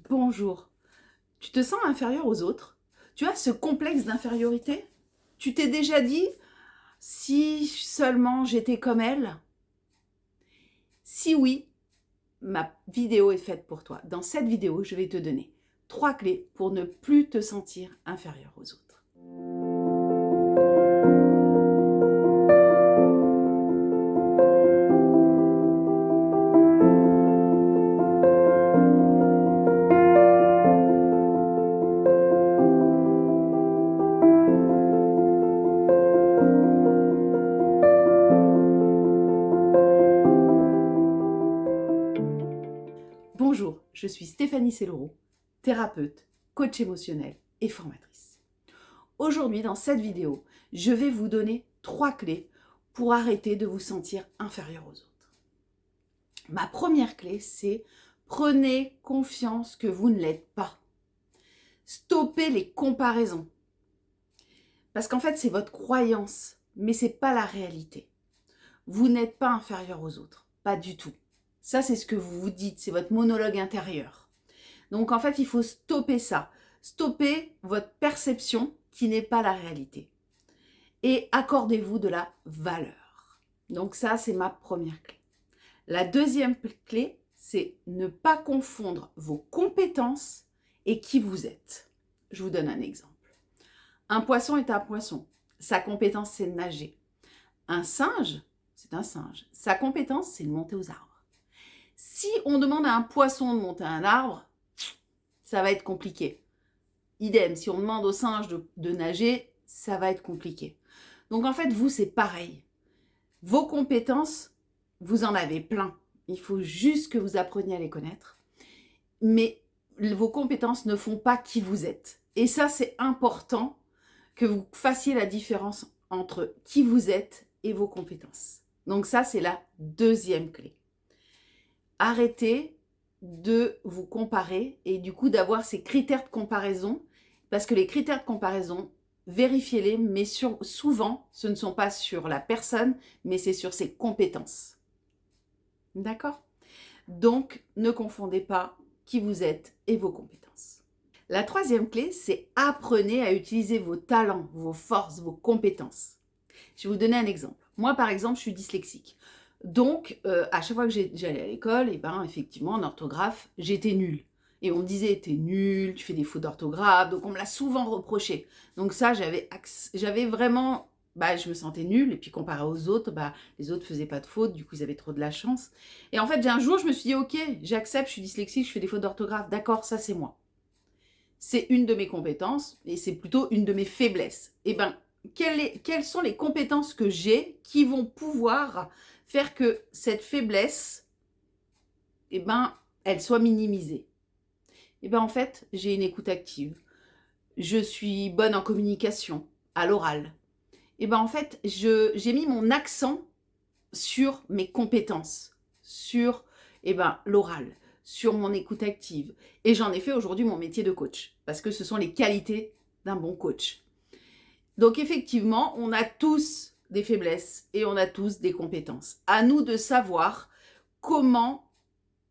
Bonjour. Tu te sens inférieur aux autres? Tu as ce complexe d'infériorité? Tu t'es déjà dit, si seulement j'étais comme elle? Si oui, ma vidéo est faite pour toi. Dans cette vidéo, je vais te donner 3 clés pour ne plus te sentir inférieur aux autres. Bonjour, je suis Stéphanie Sellero, thérapeute, coach émotionnel et formatrice. Aujourd'hui, dans cette vidéo, je vais vous donner 3 clés pour arrêter de vous sentir inférieur aux autres. Ma première clé, c'est prenez confiance que vous ne l'êtes pas. Stoppez les comparaisons. Parce qu'en fait, c'est votre croyance, mais ce n'est pas la réalité. Vous n'êtes pas inférieur aux autres, pas du tout. Ça, c'est ce que vous vous dites, c'est votre monologue intérieur. Donc en fait, il faut stopper ça. Stopper votre perception qui n'est pas la réalité. Et accordez-vous de la valeur. Donc ça, c'est ma première clé. La deuxième clé, c'est ne pas confondre vos compétences et qui vous êtes. Je vous donne un exemple. Un poisson est un poisson. Sa compétence, c'est de nager. Un singe, c'est un singe. Sa compétence, c'est de monter aux arbres. Si on demande à un poisson de monter un arbre, ça va être compliqué. Idem, si on demande au singe de nager, ça va être compliqué. Donc en fait, vous, c'est pareil. Vos compétences, vous en avez plein. Il faut juste que vous appreniez à les connaître. Mais vos compétences ne font pas qui vous êtes. Et ça, c'est important que vous fassiez la différence entre qui vous êtes et vos compétences. Donc ça, c'est la deuxième clé. Arrêtez de vous comparer et du coup d'avoir ces critères de comparaison, parce que les critères de comparaison, vérifiez-les, mais souvent, ce ne sont pas sur la personne, mais c'est sur ses compétences. D'accord? Donc, ne confondez pas qui vous êtes et vos compétences. La troisième clé, c'est apprenez à utiliser vos talents, vos forces, vos compétences. Je vais vous donner un exemple. Moi, par exemple, je suis dyslexique. Donc, à chaque fois que j'allais à l'école, et ben, effectivement, en orthographe, j'étais nulle. Et on me disait, t'es nulle, tu fais des fautes d'orthographe. Donc, on me l'a souvent reproché. Donc ça, j'avais vraiment... je me sentais nulle. Et puis, comparé aux autres, les autres faisaient pas de fautes. Du coup, ils avaient trop de la chance. Et en fait, un jour, je me suis dit, ok, j'accepte, je suis dyslexique, je fais des fautes d'orthographe. D'accord, ça, c'est moi. C'est une de mes compétences et c'est plutôt une de mes faiblesses. Et ben, quelles sont les compétences que j'ai qui vont pouvoir faire que cette faiblesse, elle soit minimisée? Et ben en fait, j'ai une écoute active. Je suis bonne en communication, à l'oral. Et ben en fait, j'ai mis mon accent sur mes compétences, sur l'oral, sur mon écoute active. Et j'en ai fait aujourd'hui mon métier de coach, parce que ce sont les qualités d'un bon coach. Donc effectivement, on a tous des faiblesses et on a tous des compétences. À nous de savoir comment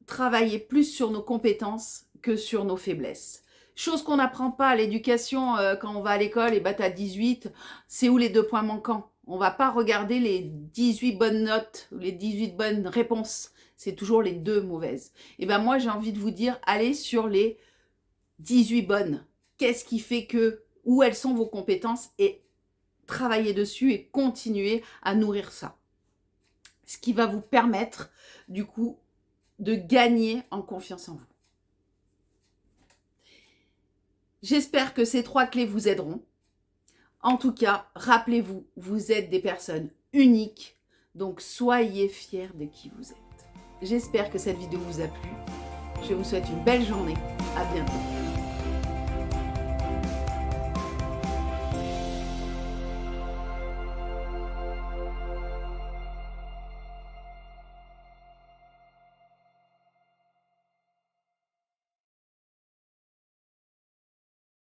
travailler plus sur nos compétences que sur nos faiblesses. Chose qu'on n'apprend pas à l'éducation quand on va à l'école, et t'as 18, c'est où les 2 points manquants? On va pas regarder les 18 bonnes notes, ou les 18 bonnes réponses. C'est toujours les 2 mauvaises. Et ben moi, j'ai envie de vous dire, allez sur les 18 bonnes. Qu'est-ce qui fait que, où elles sont vos compétences et travaillez dessus et continuez à nourrir ça. Ce qui va vous permettre, du coup, de gagner en confiance en vous. J'espère que ces 3 clés vous aideront. En tout cas, rappelez-vous, vous êtes des personnes uniques, donc soyez fiers de qui vous êtes. J'espère que cette vidéo vous a plu. Je vous souhaite une belle journée. À bientôt.